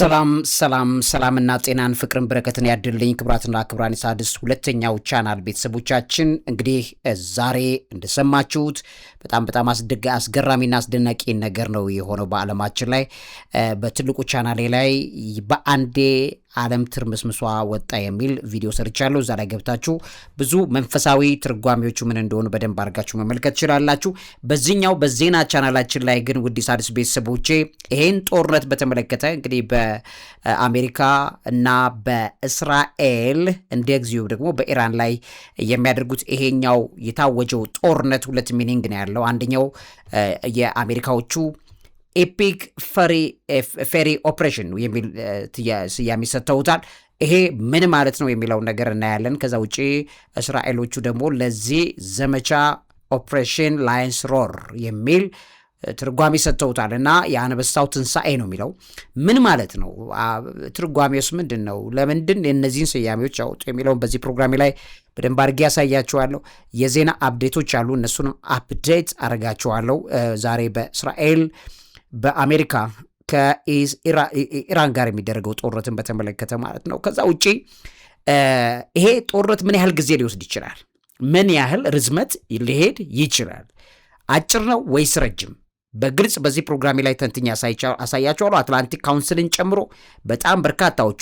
ሰላምና ጤናን ፍቅርን በረከትን ያድልኝ ክብራትና ክብራን የሣድስ ሁለተኛው ቻናል ቤተሰቦቻችን እንግዲህ ዛሬ እንደሰማችሁት በጣም አስገራሚና አስደናቂ ነገር ነው የሆነው በዓለማችን ላይ በትልቁ ቻናሌ ላይ በአንዴ ዓለም ትርምስምሷ ወጣ የሚል ቪዲዮ ሰርቻለሁ። እዛ ላይ ገብታችሁ ብዙ መንፈሳዊ ትርጓሜዎቹ ምን እንደሆኑ በደንብ አድርጋችሁ መመልከት ትችላላችሁ። በዚህኛው በዜና ቻናላችን ላይ ግን ውድ የሣድስ ቤተሰቦቼ ይሄን ጦርነት በተመለከተ እንግዲህ በአሜሪካ እና በእስራኤል እንደዚሁ ደግሞ በኢራን ላይ የሚያደርጉት ይሄኛው የታወጀው ጦርነት ሁለት ሚኒንግ ነው ያለው። አንደኛው የአሜሪካዎቹ ኤፒክ ፌሪ ኦፕሬሽን የሚል ስያሜ ሰጥተውታል። ይሄ ምን ማለት ነው የሚለውን ነገር እናያለን። ከዛ ውጪ እስራኤሎቹ ደግሞ ለዚህ ዘመቻ ኦፕሬሽን ላየንስ ሮር የሚል ትርጓሜ ሰጥተውታል እና የአንበሳው ትንሣኤ ነው የሚለው ምን ማለት ነው? ትርጓሜውስ ምንድን ነው? ለምንድን እነዚህን ስያሜዎች ያወጡ የሚለውን በዚህ ፕሮግራሜ ላይ በደንብ አድርጌ ያሳያችኋለሁ። የዜና አፕዴቶች አሉ፣ እነሱንም አፕዴት አደርጋችኋለሁ። ዛሬ በእስራኤል በአሜሪካ ከኢራን ጋር የሚደረገው ጦርነትን በተመለከተ ማለት ነው። ከዛ ውጪ ይሄ ጦርነት ምን ያህል ጊዜ ሊወስድ ይችላል? ምን ያህል ርዝመት ሊሄድ ይችላል? አጭር ነው ወይስ ረጅም? በግልጽ በዚህ ፕሮግራሜ ላይ ተንትኛ አሳያችኋለሁ። አትላንቲክ ካውንስልን ጨምሮ በጣም በርካታዎቹ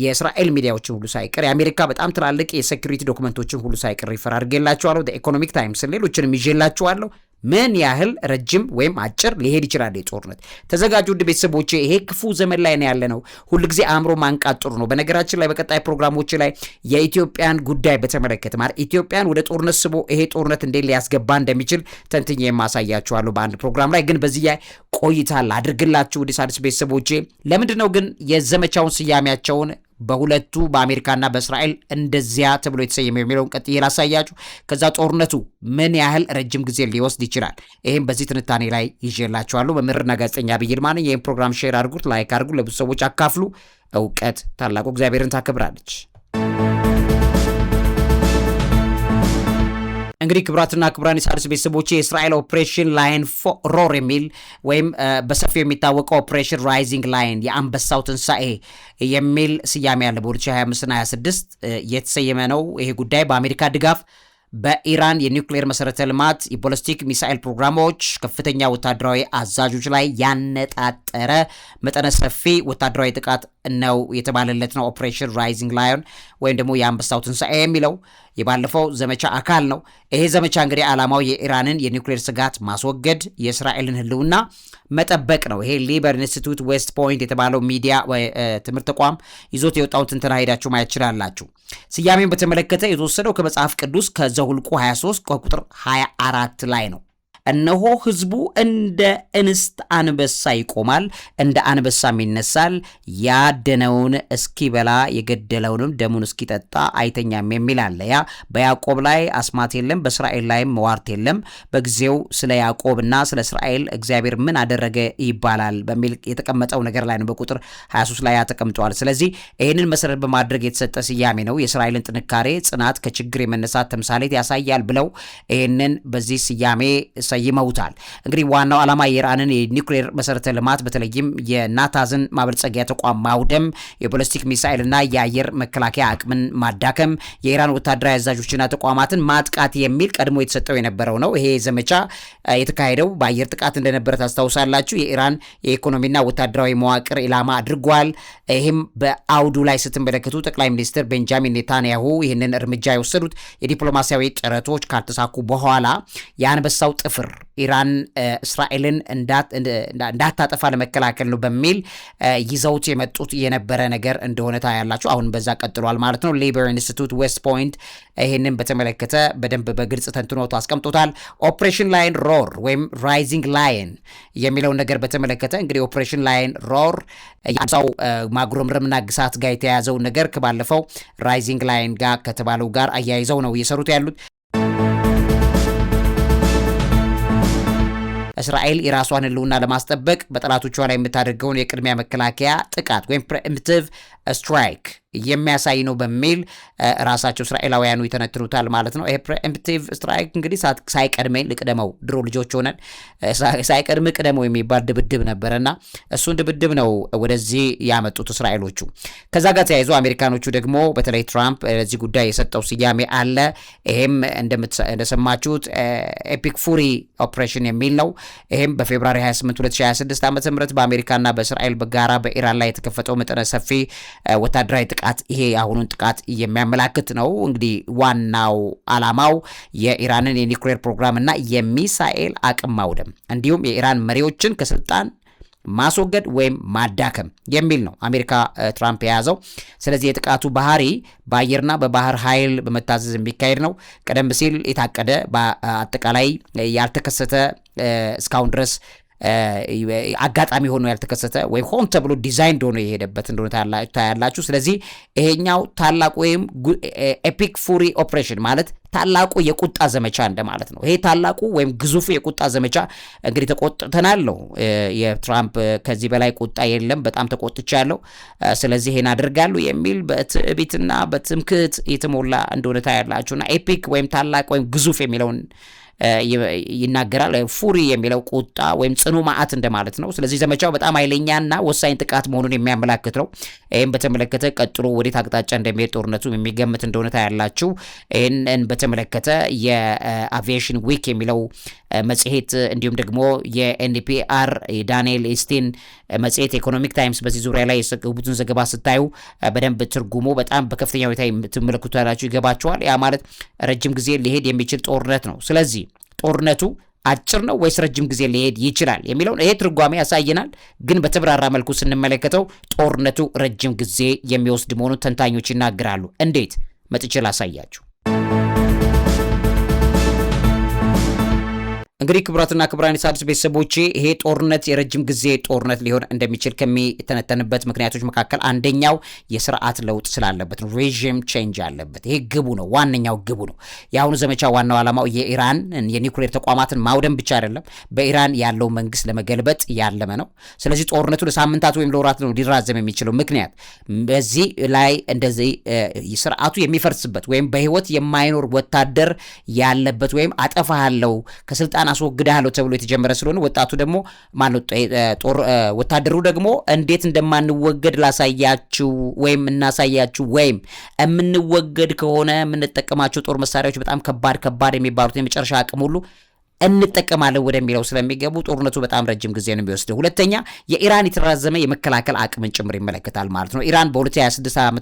የእስራኤል ሚዲያዎችን ሁሉ ሳይቀር የአሜሪካ በጣም ትላልቅ የሴኩሪቲ ዶክመንቶችን ሁሉ ሳይቀር ሪፈር አድርጌላችኋለሁ። ኢኮኖሚክ ታይምስን ሌሎችንም ይዤላችኋለሁ። ምን ያህል ረጅም ወይም አጭር ሊሄድ ይችላል የጦርነት? ተዘጋጁ ውድ ቤተሰቦቼ። ይሄ ክፉ ዘመን ላይ ነው ያለ ነው። ሁልጊዜ አእምሮ ማንቃት ጥሩ ነው። በነገራችን ላይ በቀጣይ ፕሮግራሞች ላይ የኢትዮጵያን ጉዳይ በተመለከተ ማለት ኢትዮጵያን ወደ ጦርነት ስቦ ይሄ ጦርነት እንዴት ሊያስገባ እንደሚችል ተንትኜ የማሳያችኋለሁ በአንድ ፕሮግራም ላይ። ግን በዚህ ላይ ቆይታ ላድርግላችሁ ውድ የሣድስ ቤተሰቦቼ። ለምንድን ነው ግን የዘመቻውን ስያሜያቸውን በሁለቱ በአሜሪካና በእስራኤል እንደዚያ ተብሎ የተሰየመው የሚለውን ቀጥዬ ላሳያችሁ። ከዛ ጦርነቱ ምን ያህል ረጅም ጊዜ ሊወስድ ይችላል፣ ይህም በዚህ ትንታኔ ላይ ይዤላችኋለሁ። መምህርና ጋዜጠኛ ዐቢይ ይልማ ነኝ። ይህም ፕሮግራም ሼር አድርጉት፣ ላይክ አድርጉ፣ ለብዙ ሰዎች አካፍሉ። እውቀት ታላቁ እግዚአብሔርን ታከብራለች። እንግዲህ ክብራትና ክብራን የሣድስ ቤተሰቦቼ የእስራኤል ኦፕሬሽን ላየን ሮር የሚል ወይም በሰፊው የሚታወቀው ኦፕሬሽን ራይዚንግ ላየን የአንበሳው ትንሣኤ የሚል ስያሜ ያለ በ2025ና 26 የተሰየመ ነው። ይሄ ጉዳይ በአሜሪካ ድጋፍ በኢራን የኒውክሌር መሰረተ ልማት የቦለስቲክ ሚሳኤል ፕሮግራሞች ከፍተኛ ወታደራዊ አዛዦች ላይ ያነጣጠረ መጠነ ሰፊ ወታደራዊ ጥቃት ነው የተባለለት ነው። ኦፕሬሽን ራይዚንግ ላየን ወይም ደግሞ የአንበሳው ትንሣኤ የሚለው የባለፈው ዘመቻ አካል ነው። ይሄ ዘመቻ እንግዲህ ዓላማው የኢራንን የኒውክሌር ስጋት ማስወገድ፣ የእስራኤልን ህልውና መጠበቅ ነው። ይሄ ሊበር ኢንስቲትዩት ዌስት ፖይንት የተባለው ሚዲያ ትምህርት ተቋም ይዞት የወጣውን ትንተና ሄዳችሁ ማየት ትችላላችሁ። ስያሜን በተመለከተ የተወሰደው ከመጽሐፍ ቅዱስ ከዘኍልቍ 23 ከቁጥር 24 ላይ ነው። እነሆ ህዝቡ እንደ እንስት አንበሳ ይቆማል፣ እንደ አንበሳም ይነሳል፣ ያደነውን እስኪበላ የገደለውንም ደሙን እስኪጠጣ አይተኛም የሚል አለ። ያ በያዕቆብ ላይ አስማት የለም፣ በእስራኤል ላይም መዋርት የለም። በጊዜው ስለ ያዕቆብና ስለ እስራኤል እግዚአብሔር ምን አደረገ ይባላል በሚል የተቀመጠው ነገር ላይ ነው። በቁጥር 23 ላይ ተቀምጧል። ስለዚህ ይህንን መሰረት በማድረግ የተሰጠ ስያሜ ነው። የእስራኤልን ጥንካሬ፣ ጽናት፣ ከችግር የመነሳት ተምሳሌት ያሳያል ብለው ይህንን በዚህ ስያሜ ይመውታል። እንግዲህ ዋናው ዓላማ የኢራንን የኒውክሌር መሰረተ ልማት በተለይም የናታንዝን ማበልጸጊያ ተቋም ማውደም፣ የቦለስቲክ ሚሳኤልና የአየር መከላከያ አቅምን ማዳከም፣ የኢራን ወታደራዊ አዛዦችና ተቋማትን ማጥቃት የሚል ቀድሞ የተሰጠው የነበረው ነው። ይሄ ዘመቻ የተካሄደው በአየር ጥቃት እንደነበረ ታስታውሳላችሁ። የኢራን የኢኮኖሚና ወታደራዊ መዋቅር ኢላማ አድርጓል። ይህም በአውዱ ላይ ስትመለከቱ ጠቅላይ ሚኒስትር ቤንጃሚን ኔታንያሁ ይህንን እርምጃ የወሰዱት የዲፕሎማሲያዊ ጥረቶች ካልተሳኩ በኋላ የአንበሳው ጥፍር ኢራን እስራኤልን እንዳታጠፋ ለመከላከል ነው በሚል ይዘውት የመጡት የነበረ ነገር እንደሆነ ታያላችሁ። አሁን በዛ ቀጥሏል ማለት ነው። ሊበር ኢንስቲትዩት ዌስት ፖይንት ይህንን በተመለከተ በደንብ በግልጽ ተንትኖት አስቀምጦታል። ኦፕሬሽን ላየን ሮር ወይም ራይዚንግ ላየን የሚለውን ነገር በተመለከተ እንግዲህ ኦፕሬሽን ላየን ሮር የአንበሳው ማጉረምረምና ግሳት ጋር የተያያዘውን ነገር ከባለፈው ራይዚንግ ላየን ጋር ከተባለው ጋር አያይዘው ነው እየሰሩት ያሉት። እስራኤል የራሷን ህልውና ለማስጠበቅ በጠላቶቿ ላይ የምታደርገውን የቅድሚያ መከላከያ ጥቃት ወይም ፕሪኤምፕቲቭ ስትራይክ የሚያሳይ ነው በሚል ራሳቸው እስራኤላውያኑ ይተነትኑታል ማለት ነው። ይሄ ፕሪኤምፕቲቭ ስትራይክ እንግዲህ ሳይቀድመኝ ልቅደመው፣ ድሮ ልጆች ሆነን ሳይቀድም ቅደመው የሚባል ድብድብ ነበረና እሱን ድብድብ ነው ወደዚህ ያመጡት እስራኤሎቹ። ከዛ ጋር ተያይዞ አሜሪካኖቹ ደግሞ በተለይ ትራምፕ ለዚህ ጉዳይ የሰጠው ስያሜ አለ። ይሄም እንደሰማችሁት ኤፒክ ፉሪ ኦፕሬሽን የሚል ነው። ይሄም በፌብሩዋሪ 28 2026 ዓ.ም በአሜሪካና በእስራኤል በጋራ በኢራን ላይ የተከፈተው መጠነ ሰፊ ወታደራዊ ጥቃት ይሄ የአሁኑን ጥቃት የሚያመላክት ነው። እንግዲህ ዋናው ዓላማው የኢራንን የኒውክሌር ፕሮግራም እና የሚሳኤል አቅም ማውደም እንዲሁም የኢራን መሪዎችን ከስልጣን ማስወገድ ወይም ማዳከም የሚል ነው አሜሪካ ትራምፕ የያዘው። ስለዚህ የጥቃቱ ባህሪ በአየርና በባህር ኃይል በመታዘዝ የሚካሄድ ነው። ቀደም ሲል የታቀደ በአጠቃላይ ያልተከሰተ እስካሁን ድረስ አጋጣሚ ሆኖ ያልተከሰተ ወይም ሆን ተብሎ ዲዛይን ሆኖ የሄደበት እንደሆነ ታያላችሁ። ስለዚህ ይሄኛው ታላቁ ወይም ኤፒክ ፉሪ ኦፕሬሽን ማለት ታላቁ የቁጣ ዘመቻ እንደማለት ነው። ይሄ ታላቁ ወይም ግዙፉ የቁጣ ዘመቻ እንግዲህ ተቆጥተናል ነው የትራምፕ ከዚህ በላይ ቁጣ የለም፣ በጣም ተቆጥቻለሁ፣ ስለዚህ ይሄን አደርጋለሁ የሚል በትዕቢትና በትምክህት የተሞላ እንደሆነ ታያላችሁና ኤፒክ ወይም ታላቅ ወይም ግዙፍ የሚለውን ይናገራል። ፉሪ የሚለው ቁጣ ወይም ጽኑ መዓት እንደማለት ነው። ስለዚህ ዘመቻው በጣም ኃይለኛና ወሳኝ ጥቃት መሆኑን የሚያመላክት ነው። ይህም በተመለከተ ቀጥሎ ወዴት አቅጣጫ እንደሚሄድ ጦርነቱ የሚገምት እንደሆነ ታያላችሁ። ይህንን በተመለከተ የአቪዬሽን ዊክ የሚለው መጽሔት እንዲሁም ደግሞ የኤንፒአር የዳንኤል ኢስቲን መጽሔት ኢኮኖሚክ ታይምስ በዚህ ዙሪያ ላይ የሰገቡትን ዘገባ ስታዩ በደንብ ትርጉሙ በጣም በከፍተኛ ሁኔታ ትመለከቱታላችሁ፣ ይገባችኋል። ያ ማለት ረጅም ጊዜ ሊሄድ የሚችል ጦርነት ነው። ስለዚህ ጦርነቱ አጭር ነው ወይስ ረጅም ጊዜ ሊሄድ ይችላል የሚለውን ይሄ ትርጓሜ ያሳየናል። ግን በተብራራ መልኩ ስንመለከተው ጦርነቱ ረጅም ጊዜ የሚወስድ መሆኑን ተንታኞች ይናገራሉ። እንዴት መጥቼ ላሳያችሁ። እንግዲህ ክቡራትና ክቡራን የሣድስ ቤተሰቦቼ ይሄ ጦርነት የረጅም ጊዜ ጦርነት ሊሆን እንደሚችል ከሚተነተንበት ምክንያቶች መካከል አንደኛው የስርዓት ለውጥ ስላለበት ነው። ሬጂም ቼንጅ አለበት። ይሄ ግቡ ነው፣ ዋነኛው ግቡ ነው። የአሁኑ ዘመቻ ዋናው ዓላማው የኢራን የኒውክሌር ተቋማትን ማውደም ብቻ አይደለም፣ በኢራን ያለው መንግስት ለመገልበጥ ያለመ ነው። ስለዚህ ጦርነቱ ለሳምንታት ወይም ለወራት ነው ሊራዘም የሚችለው። ምክንያት በዚህ ላይ እንደዚህ ስርዓቱ የሚፈርስበት ወይም በህይወት የማይኖር ወታደር ያለበት ወይም አጠፋሃለው ከስልጣን አስወግዳለሁ ተብሎ የተጀመረ ስለሆነ ወጣቱ ደግሞ ወታደሩ ደግሞ እንዴት እንደማንወገድ ላሳያችሁ ወይም እናሳያችሁ ወይም የምንወገድ ከሆነ የምንጠቀማቸው ጦር መሳሪያዎች በጣም ከባድ የሚባሉት የመጨረሻ አቅም ሁሉ እንጠቀማለን ወደሚለው ስለሚገቡ ጦርነቱ በጣም ረጅም ጊዜ ነው የሚወስደው። ሁለተኛ የኢራን የተራዘመ የመከላከል አቅምን ጭምር ይመለከታል ማለት ነው። ኢራን በ2026 ዓ.ም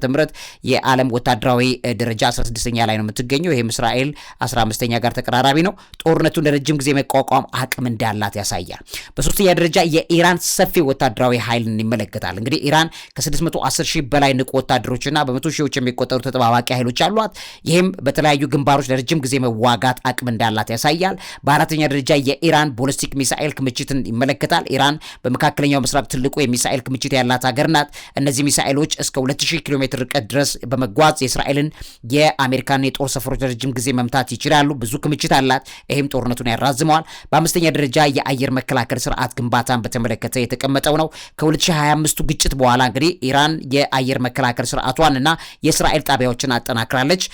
የዓለም ወታደራዊ ደረጃ 16ኛ ላይ ነው የምትገኘው። ይሄም እስራኤል 15ኛ ጋር ተቀራራቢ ነው። ጦርነቱን ለረጅም ጊዜ መቋቋም አቅም እንዳላት ያሳያል። በሶስተኛ ደረጃ የኢራን ሰፊ ወታደራዊ ኃይልን ይመለከታል። እንግዲህ ኢራን ከ610 ሺህ በላይ ንቁ ወታደሮችና በመቶ ሺዎች የሚቆጠሩ ተጠባባቂ ኃይሎች አሏት። ይህም በተለያዩ ግንባሮች ለረጅም ጊዜ መዋጋት አቅም እንዳላት ያሳያል። በአራተኛ ደረጃ የኢራን ቦሊስቲክ ሚሳኤል ክምችትን ይመለከታል። ኢራን በመካከለኛው ምስራቅ ትልቁ የሚሳኤል ክምችት ያላት ሀገር ናት። እነዚህ ሚሳኤሎች እስከ 2000 ኪሎ ሜትር ርቀት ድረስ በመጓዝ የእስራኤልን የአሜሪካን የጦር ሰፈሮች ለረጅም ጊዜ መምታት ይችላሉ። ብዙ ክምችት አላት። ይህም ጦርነቱን ያራዝመዋል። በአምስተኛ ደረጃ የአየር መከላከል ስርዓት ግንባታን በተመለከተ የተቀመጠው ነው። ከ2025 ግጭት በኋላ እንግዲህ ኢራን የአየር መከላከል ስርዓቷን እና የእስራኤል ጣቢያዎችን አጠናክራለች።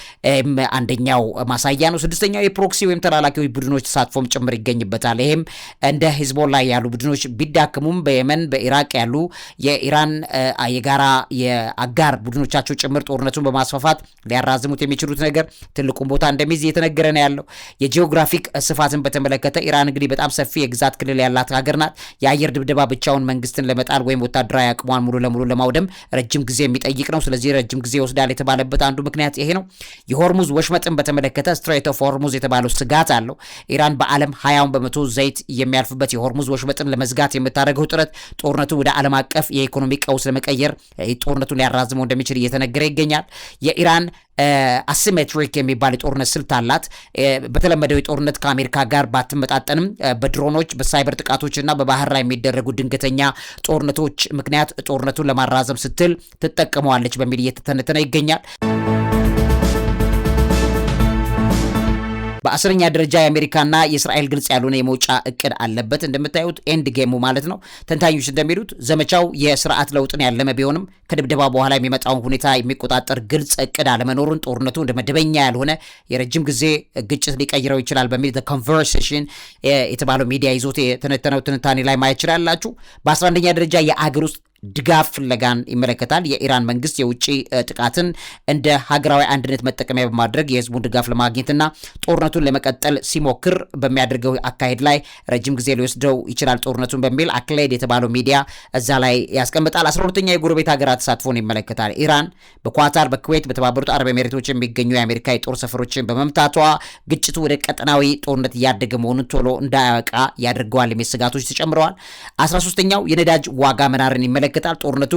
አንደኛው ማሳያ ነው። ስድስተኛው የፕሮክሲ ወይም ተላላኪዎች ቡድኖች ተሳትፎም ጭምር ይገኝበታል። ይሄም እንደ ሂዝቦላ ያሉ ቡድኖች ቢዳክሙም በየመን በኢራቅ ያሉ የኢራን የጋራ የአጋር ቡድኖቻቸው ጭምር ጦርነቱን በማስፋፋት ሊያራዝሙት የሚችሉት ነገር ትልቁን ቦታ እንደሚይዝ እየተነገረ ነው ያለው። የጂኦግራፊክ ስፋትን በተመለከተ ኢራን እንግዲህ በጣም ሰፊ የግዛት ክልል ያላት ሀገር ናት። የአየር ድብደባ ብቻውን መንግስትን ለመጣል ወይም ወታደራዊ አቅሟን ሙሉ ለሙሉ ለማውደም ረጅም ጊዜ የሚጠይቅ ነው። ስለዚህ ረጅም ጊዜ ይወስዳል የተባለበት አንዱ ምክንያት ይሄ ነው። የሆርሙዝ ወሽመጥን በተመለከተ ስትሬት ኦፍ ሆርሙዝ የተባለው ስጋት አለው። ኢራን በዓለም 20% ዘይት የሚያልፍበት የሆርሙዝ ወሽመጥን ለመዝጋት የምታደርገው ጥረት ጦርነቱ ወደ ዓለም አቀፍ የኢኮኖሚ ቀውስ ለመቀየር ጦርነቱን ሊያራዝመው እንደሚችል እየተነገረ ይገኛል። የኢራን አሲሜትሪክ የሚባል የጦርነት ስልት አላት። በተለመደው የጦርነት ከአሜሪካ ጋር ባትመጣጠንም በድሮኖች በሳይበር ጥቃቶችና በባህር ላይ የሚደረጉ ድንገተኛ ጦርነቶች ምክንያት ጦርነቱን ለማራዘም ስትል ትጠቀመዋለች በሚል እየተተነተነ ይገኛል። በ10ኛ ደረጃ የአሜሪካና የእስራኤል ግልጽ ያልሆነ የመውጫ እቅድ አለበት። እንደምታዩት ኤንድ ጌሙ ማለት ነው። ተንታኞች እንደሚሉት ዘመቻው የስርዓት ለውጥን ያለመ ቢሆንም ከድብደባ በኋላ የሚመጣውን ሁኔታ የሚቆጣጠር ግልጽ እቅድ አለመኖሩን ጦርነቱ እንደ መደበኛ ያልሆነ የረጅም ጊዜ ግጭት ሊቀይረው ይችላል በሚል The Conversation የተባለው ሚዲያ ይዞት የተነተነው ትንታኔ ላይ ማየት ይችላላችሁ። በ11ኛ ደረጃ የአገር ውስጥ ድጋፍ ፍለጋን ይመለከታል። የኢራን መንግስት የውጭ ጥቃትን እንደ ሀገራዊ አንድነት መጠቀሚያ በማድረግ የህዝቡን ድጋፍ ለማግኘትና ጦርነቱን ለመቀጠል ሲሞክር በሚያደርገው አካሄድ ላይ ረጅም ጊዜ ሊወስደው ይችላል ጦርነቱን በሚል አክሌድ የተባለው ሚዲያ እዛ ላይ ያስቀምጣል። 12ኛ የጎረቤት ሀገራት ተሳትፎን ይመለከታል። ኢራን በኳታር፣ በኩዌት፣ በተባበሩት አረብ ኤሚሬቶች የሚገኙ የአሜሪካ የጦር ሰፈሮችን በመምታቷ ግጭቱ ወደ ቀጠናዊ ጦርነት እያደገ መሆኑን ቶሎ እንዳያበቃ ያደርገዋል የሚል ስጋቶች ተጨምረዋል። 13ኛው የነዳጅ ዋጋ መናርን ይመለከታል። ጦርነቱ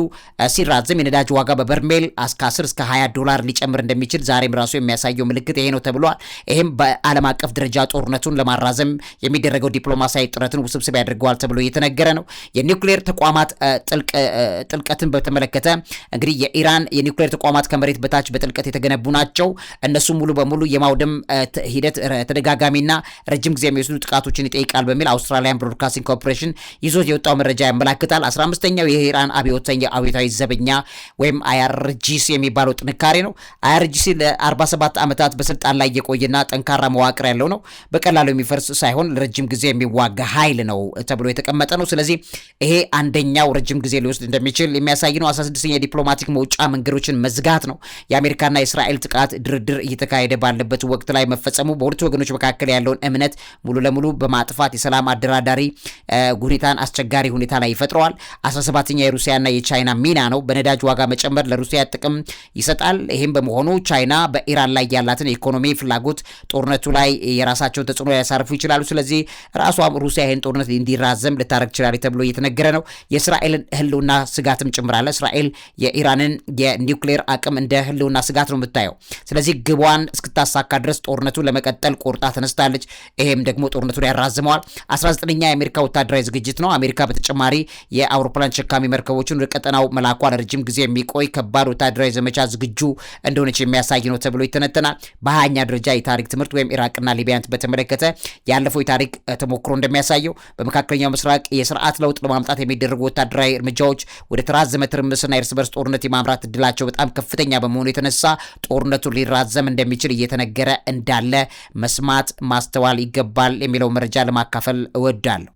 ሲራዘም የነዳጅ ዋጋ በበርሜል እስከ 10 እስከ 20 ዶላር ሊጨምር እንደሚችል ዛሬም ራሱ የሚያሳየው ምልክት ይሄ ነው ተብሏል። ይሄም በዓለም አቀፍ ደረጃ ጦርነቱን ለማራዘም የሚደረገው ዲፕሎማሲያዊ ጥረትን ውስብስብ ያደርገዋል ተብሎ እየተነገረ ነው። የኒውክሌር ተቋማት ጥልቀትን በተመለከተ እንግዲህ የኢራን የኒውክሌር ተቋማት ከመሬት በታች በጥልቀት የተገነቡ ናቸው። እነሱ ሙሉ በሙሉ የማውደም ሂደት ተደጋጋሚና ረጅም ጊዜ የሚወስዱ ጥቃቶችን ይጠይቃል በሚል አውስትራሊያን ብሮድካስቲንግ ኮርፖሬሽን ይዞት የወጣው መረጃ ያመላክታል። 15ኛው የኢራን አብዮታዊ ዘበኛ ወይም IRGC የሚባለው ጥንካሬ ነው። IRGC ለ47 ዓመታት በስልጣን ላይ የቆየና ጠንካራ መዋቅር ያለው ነው። በቀላሉ የሚፈርስ ሳይሆን ለረጅም ጊዜ የሚዋጋ ኃይል ነው ተብሎ የተቀመጠ ነው። ስለዚህ ይሄ አንደኛው ረጅም ጊዜ ሊወስድ እንደሚችል የሚያሳይ ነው። 16ኛ የዲፕሎማቲክ መውጫ መንገዶችን መዝጋት ነው። የአሜሪካና የእስራኤል ጥቃት ድርድር እየተካሄደ ባለበት ወቅት ላይ መፈጸሙ በሁለቱ ወገኖች መካከል ያለውን እምነት ሙሉ ለሙሉ በማጥፋት የሰላም አደራዳሪ ሁኔታን አስቸጋሪ ሁኔታ ላይ ይፈጥረዋል። 17ኛ የሩሲያና የቻይና ሚና ነው። በነዳጅ ዋጋ መጨመር ለሩሲያ ጥቅም ይሰጣል። ይህም በመሆኑ ቻይና በኢራን ላይ ያላትን የኢኮኖሚ ፍላጎት ጦርነቱ ላይ የራሳቸውን ተጽዕኖ ያሳርፉ ይችላሉ። ስለዚህ ራሷም ሩሲያ ይህን ጦርነት እንዲራዘም ልታረግ ይችላል ተብሎ እየተነገረ ነው። የእስራኤልን ህልውና ስጋትም ጭምራለ። እስራኤል የኢራንን የኒውክሌር አቅም እንደ ህልውና ስጋት ነው የምታየው። ስለዚህ ግቧን እስክታሳካ ድረስ ጦርነቱን ለመቀጠል ቆርጣ ተነስታለች። ይሄም ደግሞ ጦርነቱን ያራዝመዋል። 19ኛ የአሜሪካ ወታደራዊ ዝግጅት ነው። አሜሪካ በተጨማሪ የአውሮፕላን ተሸካሚ መርከቦችን ወደ ቀጠናው መላኳ ለረጅም ጊዜ የሚቆይ ከባድ ወታደራዊ ዘመቻ ዝግጁ እንደሆነች የሚያሳይ ነው ተብሎ ይተነተናል። በ20ኛ ደረጃ የታሪክ ትምህርት ወይም ኢራቅና ሊቢያን በተመለከተ ያለፈው የታሪክ ተሞክሮ እንደሚያሳየው በመካከለኛው ምስራቅ የስርዓት ለውጥ ለማምጣት የሚደረጉ ወታደራዊ እርምጃዎች ወደ ተራዘመ ትርምስና የእርስ በርስ ጦርነት የማምራት እድላቸው በጣም ከፍተኛ በመሆኑ የተነሳ ጦርነቱ ሊራዘም እንደሚችል እየተነገረ እንዳለ መስማት ማስተዋል ይገባል የሚለው መረጃ ለማካፈል እወዳለሁ።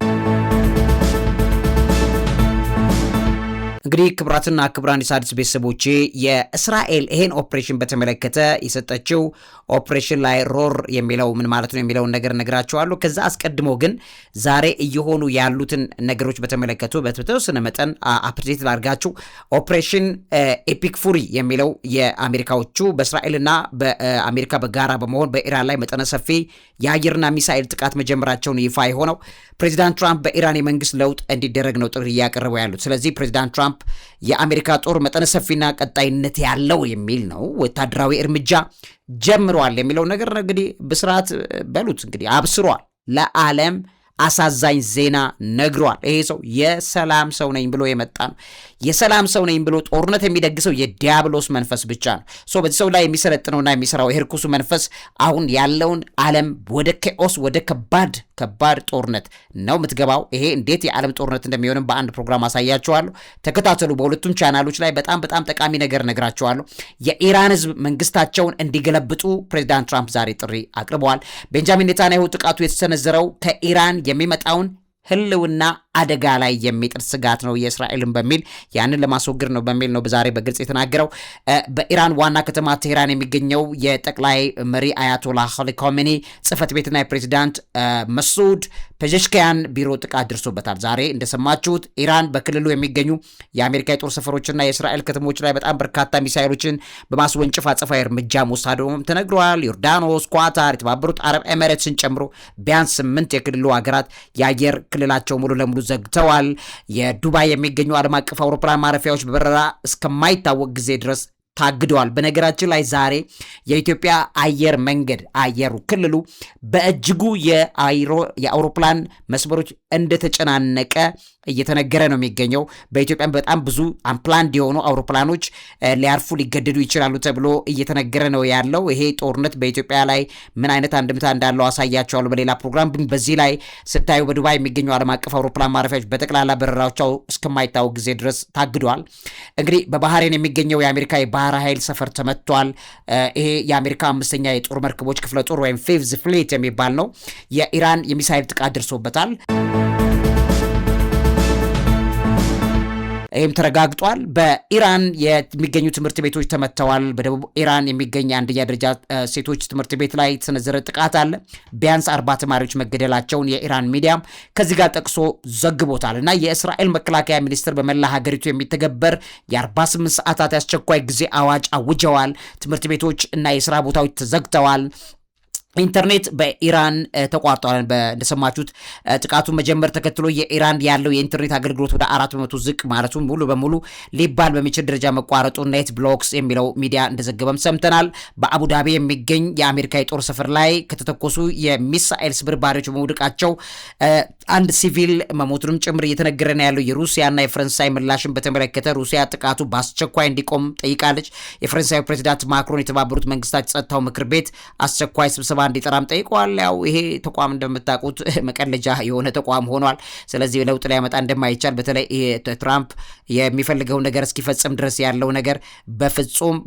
እንግዲህ ክብራትና ክብራን የሣድስ ቤተሰቦቼ የእስራኤል ይሄን ኦፕሬሽን በተመለከተ የሰጠችው ኦፕሬሽን ላይ ሮር የሚለው ምን ማለት ነው የሚለውን ነገር ነግራችኋለሁ። ከዛ አስቀድሞ ግን ዛሬ እየሆኑ ያሉትን ነገሮች በተመለከቱ በተወሰነ መጠን አፕዴት ላድርጋችሁ። ኦፕሬሽን ኤፒክ ፉሪ የሚለው የአሜሪካዎቹ በእስራኤልና በአሜሪካ በጋራ በመሆን በኢራን ላይ መጠነ ሰፊ የአየርና ሚሳኤል ጥቃት መጀመራቸውን ይፋ የሆነው ፕሬዚዳንት ትራምፕ በኢራን የመንግስት ለውጥ እንዲደረግ ነው ጥሪ እያቀረቡ ያሉት። ስለዚህ ፕሬዚዳንት ትራምፕ የአሜሪካ ጦር መጠነ ሰፊና ቀጣይነት ያለው የሚል ነው ወታደራዊ እርምጃ ጀምሯል የሚለው ነገር እንግዲህ ብስራት በሉት እንግዲህ አብስሯል። ለዓለም አሳዛኝ ዜና ነግሯል። ይሄ ሰው የሰላም ሰው ነኝ ብሎ የመጣ ነው። የሰላም ሰው ነኝ ብሎ ጦርነት የሚደግሰው የዲያብሎስ መንፈስ ብቻ ነው። በዚህ ሰው ላይ የሚሰለጥነውና የሚሰራው የርኩሱ መንፈስ አሁን ያለውን ዓለም ወደ ኬኦስ ወደ ከባድ ጦርነት ነው የምትገባው። ይሄ እንዴት የዓለም ጦርነት እንደሚሆንም በአንድ ፕሮግራም አሳያችኋለሁ። ተከታተሉ። በሁለቱም ቻናሎች ላይ በጣም ጠቃሚ ነገር ነግራችኋለሁ። የኢራን ህዝብ መንግስታቸውን እንዲገለብጡ ፕሬዚዳንት ትራምፕ ዛሬ ጥሪ አቅርበዋል። ቤንጃሚን ኔታንያሁ ጥቃቱ የተሰነዘረው ከኢራን የሚመጣውን ህልውና አደጋ ላይ የሚጥል ስጋት ነው የእስራኤልን በሚል ያንን ለማስወገድ ነው በሚል ነው ዛሬ በግልጽ የተናገረው። በኢራን ዋና ከተማ ቴህራን የሚገኘው የጠቅላይ መሪ አያቶላህ አሊ ኮሜኒ ጽህፈት ቤትና የፕሬዚዳንት መሱድ ፔዜሽኪያን ቢሮ ጥቃት ደርሶበታል። ዛሬ እንደሰማችሁት ኢራን በክልሉ የሚገኙ የአሜሪካ የጦር ሰፈሮችና የእስራኤል ከተሞች ላይ በጣም በርካታ ሚሳኤሎችን በማስወንጨፍ አጸፋዊ እርምጃ መውሰዷም ተነግሯል። ዮርዳኖስ፣ ኳታር፣ የተባበሩት አረብ ኤሚሬትስን ጨምሮ ቢያንስ 8 የክልሉ ሀገራት የአየር ክልላቸው ሙሉ ለሙሉ ዘግተዋል። የዱባይ የሚገኙ ዓለም አቀፍ አውሮፕላን ማረፊያዎች በበረራ እስከማይታወቅ ጊዜ ድረስ ታግደዋል። በነገራችን ላይ ዛሬ የኢትዮጵያ አየር መንገድ አየሩ ክልሉ በእጅጉ የአውሮፕላን መስመሮች እንደተጨናነቀ እየተነገረ ነው የሚገኘው። በኢትዮጵያ በጣም ብዙ አንፕላንድ የሆኑ አውሮፕላኖች ሊያርፉ ሊገደዱ ይችላሉ ተብሎ እየተነገረ ነው ያለው። ይሄ ጦርነት በኢትዮጵያ ላይ ምን አይነት አንድምታ እንዳለው አሳያቸዋለሁ በሌላ ፕሮግራም። ግን በዚህ ላይ ስታዩ በዱባይ የሚገኙ ዓለም አቀፍ አውሮፕላን ማረፊያዎች በጠቅላላ በረራዎቻቸው እስከማይታወቅ ጊዜ ድረስ ታግደዋል። እንግዲህ በባህሬን የሚገኘው የአሜሪካ የባህር ኃይል ሰፈር ተመቷል። ይሄ የአሜሪካ 5ኛ የጦር መርከቦች ክፍለ ጦር ወይም ፊፍዝ ፍሊት የሚባል ነው። የኢራን የሚሳይል ጥቃት ደርሶበታል። ይህም ተረጋግጧል። በኢራን የሚገኙ ትምህርት ቤቶች ተመተዋል። በደቡብ ኢራን የሚገኝ አንደኛ ደረጃ ሴቶች ትምህርት ቤት ላይ የተሰነዘረ ጥቃት አለ። ቢያንስ 40 ተማሪዎች መገደላቸውን የኢራን ሚዲያም ከዚህ ጋር ጠቅሶ ዘግቦታል። እና የእስራኤል መከላከያ ሚኒስትር በመላ ሀገሪቱ የሚተገበር የ48 ሰዓታት የአስቸኳይ ጊዜ አዋጅ አውጀዋል። ትምህርት ቤቶች እና የስራ ቦታዎች ተዘግተዋል። ኢንተርኔት በኢራን ተቋርጧል። እንደሰማችሁት ጥቃቱን መጀመር ተከትሎ የኢራን ያለው የኢንተርኔት አገልግሎት ወደ 4% ዝቅ ማለቱን ሙሉ በሙሉ ሊባል በሚችል ደረጃ መቋረጡ ኔት ብሎክስ የሚለው ሚዲያ እንደዘገበም ሰምተናል። በአቡዳቢ የሚገኝ የአሜሪካ የጦር ሰፈር ላይ ከተተኮሱ የሚሳኤል ስብርባሪዎች በመውደቃቸው አንድ ሲቪል መሞቱንም ጭምር እየተነገረ ነው ያለው። የሩሲያና የፈረንሳይ ምላሽን በተመለከተ ሩሲያ ጥቃቱ በአስቸኳይ እንዲቆም ጠይቃለች። የፈረንሳዩ ፕሬዚዳንት ማክሮን የተባበሩት መንግስታት የጸጥታው ምክር ቤት አስቸኳይ ስብሰባ እንዲጠራም ጠይቀዋል። ያው ይሄ ተቋም እንደምታውቁት መቀለጃ የሆነ ተቋም ሆኗል። ስለዚህ ለውጥ ሊያመጣ እንደማይቻል በተለይ ትራምፕ የሚፈልገው ነገር እስኪፈጽም ድረስ ያለው ነገር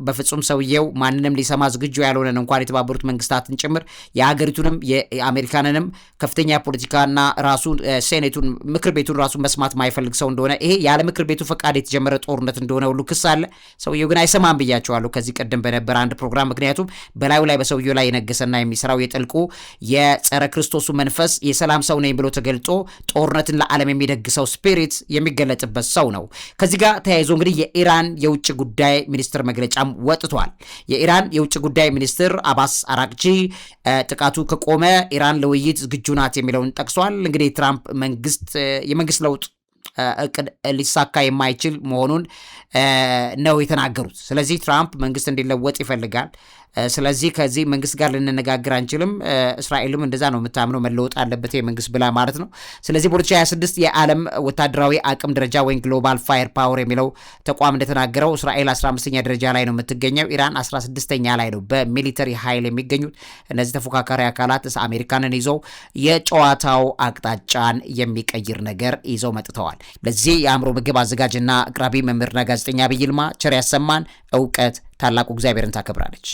በፍጹም ሰውየው ማንንም ሊሰማ ዝግጁ ያልሆነን እንኳን የተባበሩት መንግስታትን ጭምር የሀገሪቱንም የአሜሪካንንም ከፍተኛ ፖለቲካና ራሱ ሴኔቱን ምክር ቤቱን ራሱ መስማት ማይፈልግ ሰው እንደሆነ ይሄ ያለ ምክር ቤቱ ፈቃድ የተጀመረ ጦርነት እንደሆነ ሁሉ ክስ አለ። ሰውየው ግን አይሰማም ብያቸዋለሁ ከዚህ ቀደም በነበረ አንድ ፕሮግራም። ምክንያቱም በላዩ ላይ በሰውየው ላይ የነገሰና የሚሰራው የጥልቁ የጸረ ክርስቶሱ መንፈስ የሰላም ሰው ነኝ ብሎ ተገልጦ ጦርነትን ለዓለም የሚደግሰው ስፒሪት የሚገለጥበት ሰው ነው። ከዚህ ጋር ተያይዞ እንግዲህ የኢራን የውጭ ጉዳይ ሚኒስትር መግለጫም ወጥቷል። የኢራን የውጭ ጉዳይ ሚኒስትር አባስ አራቅቺ ጥቃቱ ከቆመ ኢራን ለውይይት ዝግጁ ናት የሚለውን ጠቅሷል። እንግዲህ ትራምፕ የመንግስት ለውጥ እቅድ ሊሳካ የማይችል መሆኑን ነው የተናገሩት። ስለዚህ ትራምፕ መንግስት እንዲለወጥ ይፈልጋል። ስለዚህ ከዚህ መንግስት ጋር ልንነጋገር አንችልም። እስራኤልም እንደዛ ነው የምታምነው፣ መለወጥ አለበት የመንግስት ብላ ማለት ነው። ስለዚህ በ2026 የዓለም ወታደራዊ አቅም ደረጃ ወይም ግሎባል ፋየር ፓወር የሚለው ተቋም እንደተናገረው እስራኤል 15ኛ ደረጃ ላይ ነው የምትገኘው። ኢራን 16ኛ ላይ ነው በሚሊተሪ ኃይል የሚገኙት። እነዚህ ተፎካካሪ አካላት አሜሪካንን ይዘው የጨዋታው አቅጣጫን የሚቀይር ነገር ይዘው መጥተዋል። ለዚህ የአእምሮ ምግብ አዘጋጅና አቅራቢ መምህርና ጋዜጠኛ ዐቢይ ይልማ ቸር ያሰማን። እውቀት ታላቁ እግዚአብሔርን ታከብራለች።